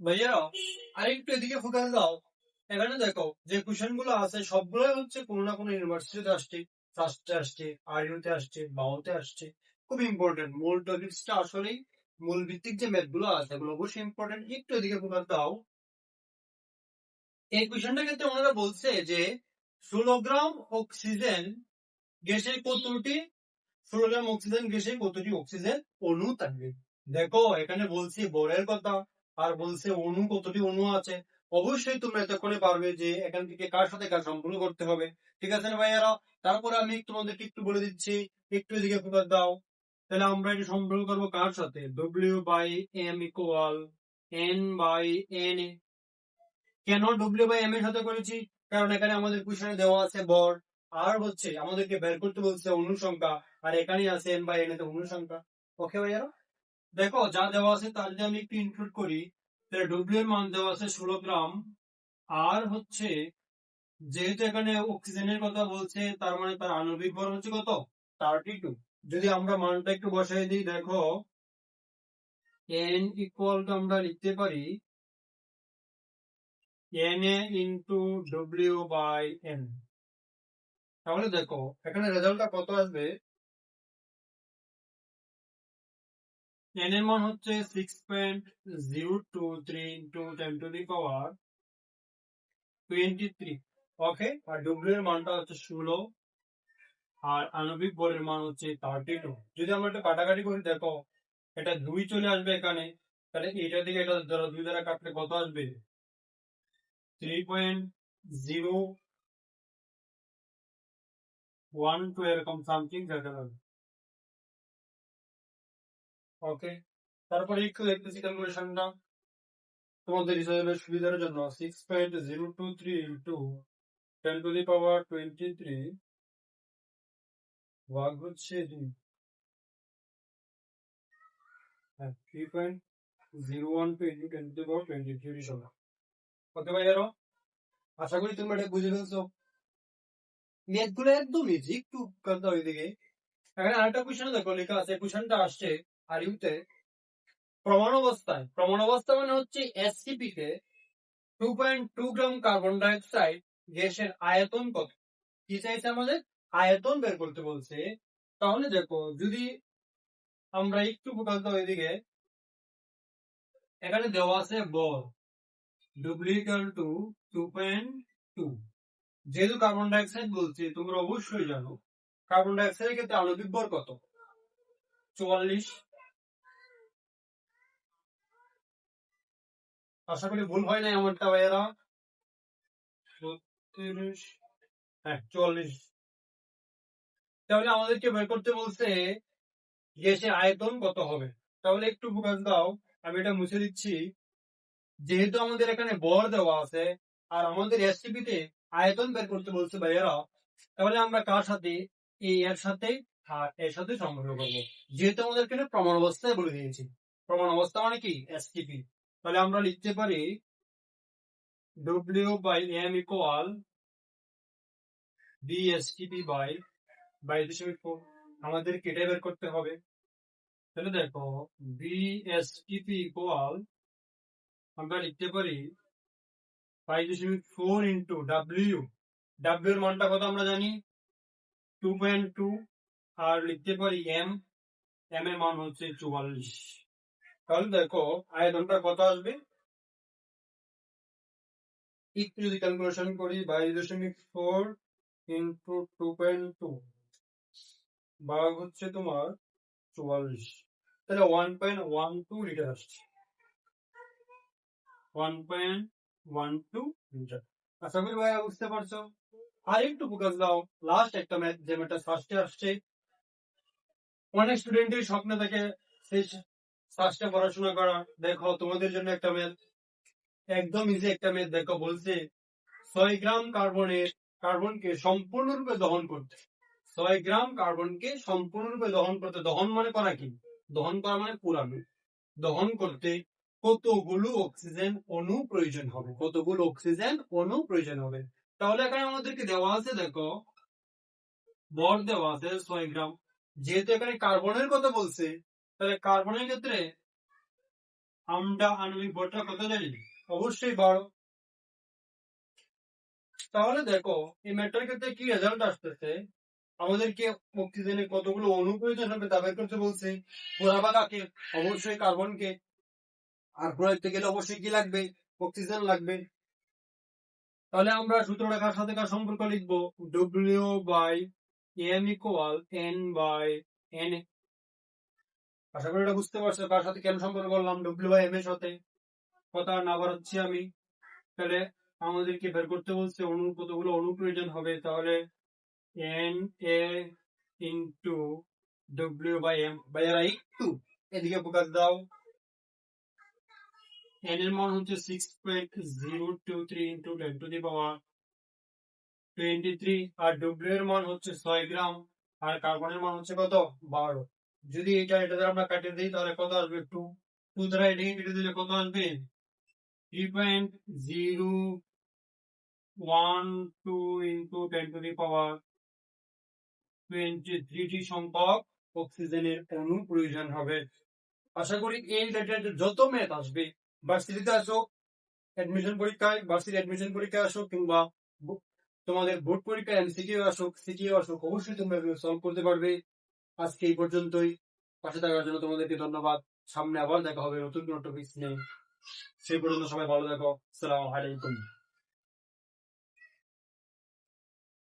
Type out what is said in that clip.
ভাইয়া আরেকটু এদিকে ফোকাস দাও। এখানে দেখো যে কোশ্চেন গুলো আছে সবগুলোই হচ্ছে কোনো না কোনো ইউনিভার্সিটিতে আসছে, ফার্স্টে আসছে, আরইউতে আসছে, বাউতে আসছে। খুব ইম্পর্টেন্ট মূল টপিক্সটা আসলেই মূল ভিত্তিক যে ম্যাথ গুলো আছে এগুলো অবশ্যই ইম্পর্টেন্ট। একটু এদিকে ফোকাস দাও। এই কোশ্চেনটা ক্ষেত্রে ওনারা বলছে যে 16 গ্রাম অক্সিজেন গ্যাসে কতটি 16 গ্রাম অক্সিজেন গ্যাসে কতটি অক্সিজেন অণু থাকবে। দেখো এখানে বলছি বরের কথা আর বলছে অণু কতটি অণু আছে। অবশ্যই তুমি এতক্ষণে পারবে যে এখান থেকে কার সাথে কার সম্পূর্ণ করতে হবে। ঠিক আছে না ভাইয়ারা? তারপরে আমি তোমাদেরকে একটু বলে দিচ্ছি, একটু এদিকে ফোকাস দাও। তাহলে আমরা এটা সম্পূর্ণ করবো কার সাথে? W by M equal N by N A. কেন ডব্লিউ বাই এম এর সাথে করেছি? কারণ এখানে আমাদের কোশ্চেনে দেওয়া আছে বর, আর হচ্ছে আমাদেরকে বের করতে বলছে অণু সংখ্যা, আর এখানেই আছে এন বাই এন এ অণু সংখ্যা। ওকে ভাইয়ারা? দেখো যা দেওয়া আছে তার যদি আমি একটু ইনক্লুড করি, তাহলে ডব্লিউ এর মান দেওয়া আছে 16 গ্রাম, আর হচ্ছে যেহেতু এখানে অক্সিজেনের কথা বলছে তার মানে তার আণবিক ভর হচ্ছে কত? 32। যদি আমরা মানটা একটু বসাই দিই, দেখো এন ইকুয়াল টু আমরা লিখতে পারি N A into W by N. তাহলে দেখো এখানে রেজাল্টটা কত আসবে। এন এর মান হচ্ছে 6.023 into 10 to the power 23। Okay, আর ডব্লিউ এর মানটা হচ্ছে 16, আর আণবিক বলের মান হচ্ছে 32। যদি আমরা একটা কাটাকাটি করি, দেখো এটা 2 চলে আসবে এখানে, তাহলে এটা থেকে এটা ধরো 2 দ্বারা কাটলে কত আসবে? 3.012 এরকম সামথিং দেখা যাবে। ওকে, তারপরে একটু দেখতেছি ক্যালকুলেশনটা তোমাদের হিসাবে সুবিধার জন্য। 6.023 ইন্টু 10 টু দি পাওয়ার 23 ভাগ হচ্ছে 2, 3.012 ইন্টু 10 টু দি পাওয়ার 23 সমান। ওকে ভাইয়ারা, আশা করি তোমরা এটা বুঝে ফেলছো। ম্যাথ গুলো একদম ইজি, একটু করতে হয় ওইদিকে। এখানে আরেকটা কোশ্চেন দেখো লেখা আছে, কোশ্চেনটা আসছে আর ইউতে প্রমাণ অবস্থায়। প্রমাণ অবস্থা মানে হচ্ছে এসসিপি তে 2.2 গ্রাম কার্বন ডাই অক্সাইড গ্যাসের আয়তন কত। কি চাইছে আমাদের? আয়তন বের করতে বলছে। তাহলে দেখো যদি আমরা একটু ফোকাস দাও এদিকে, এখানে দেওয়া আছে বল ডব্লিউ ইকুয়াল টু 2.2। যেহেতু কার্বন ডাই অক্সাইড বলছে তোমরা অবশ্যই জানো কার্বন ডাই অক্সাইডের ক্ষেত্রে আণবিক ভর কত? 44। আশা করি ভুল হয় নাই আমারটা ভাইয়েরা। 36, হ্যাঁ 44। তাহলে আমাদেরকে বের করতে বলছে গ্যাসের আয়তন কত হবে। তাহলে একটু ফোকাস দাও, আমি এটা মুছে দিচ্ছি। যেহেতু আমাদের এখানে বর দেওয়া আছে আর আমাদের এসটিপি তে আয়তন বের করতে বলছে ভাইয়েরা, তাহলে আমরা কার সাথে? এই এর সাথে আর এর সাথে সম্পর্ক করবো। যেহেতু আমাদের এখানে প্রমাণ অবস্থায় বলে দিয়েছি, প্রমাণ অবস্থা মানে কি? এসটিপি। তাহলে আমরা লিখতে পারি W by M equal V STP by 22.4। আমাদের কেটে বের করতে হবে। তাহলে দেখো বিএসটিপি ইকুয়াল আমরা লিখতে পারি 5.4 ইন্টু ডাব্লিউ। ডাব্লিউ এর মানটা কত আমরা জানি? 2.2। আর লিখতে পারি এম, এম এর মান হচ্ছে 44। তাহলে দেখো আয়তনটা কত আসবে একটু যদি ক্যালকুলেশন করি। 22.4 ইন্টু 2.2 ভাগ হচ্ছে তোমার 44, তাহলে 1.12 লিটার আসছে। 1.12 লিটার। আশা করি ভাইয়া বুঝতে পারছো। আর একটু ফোকাস দাও, লাস্ট একটা ম্যাথ যে ম্যাথটা ফার্স্টে আসছে। অনেক স্টুডেন্টের স্বপ্ন থাকে সেই ফার্স্টে পড়াশোনা করা। দেখো তোমাদের জন্য একটা ম্যাথ, একদম ইজি একটা ম্যাথ। দেখো বলছে 6 গ্রাম কার্বনকে সম্পূর্ণরূপে দহন করতে। 6 গ্রাম কার্বনকে সম্পূর্ণরূপে দহন করতে, দহন মানে করা কি? দহন করা মানে পুরানো। দহন করতে কতগুলো অক্সিজেন অণু প্রয়োজন হবে? কতগুলো অক্সিজেন অণু প্রয়োজন হবে? তাহলে এখানে আমাদেরকে দেওয়া আছে, দেখো ভর দেওয়া আছে 6 গ্রাম। যেহেতু এখানে কার্বনের কথা বলছে, তাহলে কার্বনের ক্ষেত্রে আমরা আণবিক ভরটা কত জানি? অবশ্যই 12। তাহলে দেখো এই ম্যাটার ক্ষেত্রে কি রেজাল্ট আসতেছে, আমাদেরকে অক্সিজেনের কতগুলো অণু প্রয়োজন হবে তা বের করতে বলছে। পোড়াবা কাকে? অবশ্যই কার্বনকে। আর পোড়াইতে গেলে অবশ্যই কি লাগবে? অক্সিজেন লাগবে। তাহলে আমরা সূত্রটা কার সাথে কার সম্পর্ক লিখবো? W by M equal N by N। আশা করি এটা বুঝতে পারছো কার সাথে কেন সম্পর্ক করলাম, W বাই M এর সাথে। কথা না বাড়াচ্ছি আমি। তাহলে আমাদেরকে বের করতে বলছে অণু কতগুলো অণু প্রয়োজন হবে, তাহলে N A into W by M। ভাইয়ারা একটু এদিকে ফোকাস দাও। N এর মান হচ্ছে 6.023 ইন্টু 10 টু দি পাওয়ার 23, আর W এর মান হচ্ছে 6 গ্রাম, আর কার্বনের মান হচ্ছে কত? 12। যদি এটা দ্বারা আমরা কাটিয়ে দিই তাহলে কত আসবে? 2। 2 দ্বারা এটাকে কেটে দিলে কত আসবে? 3.012 ইন্টু 10 টু দি পাওয়ার 23 সংখ্যক অক্সিজেনের অণু প্রয়োজন হবে। আশা করি এই রিলেটেড যত ম্যাথ আসবে, ভার্সিটিতে আসো, অ্যাডমিশন পরীক্ষায়, ভার্সিটি অ্যাডমিশন পরীক্ষায় আসো, কিংবা তোমাদের বোর্ড পরীক্ষায় এমসিকিউ আসুক, সিকিউ আসুক, অবশ্যই তোমরা সলভ করতে পারবে। আজকে এই পর্যন্তই। পাশে থাকার জন্য তোমাদেরকে ধন্যবাদ। সামনে আবার দেখা হবে নতুন কোনো টপিক নিয়ে। সেই পর্যন্ত সবাই ভালো থাকো। আসসালামু আলাইকুম।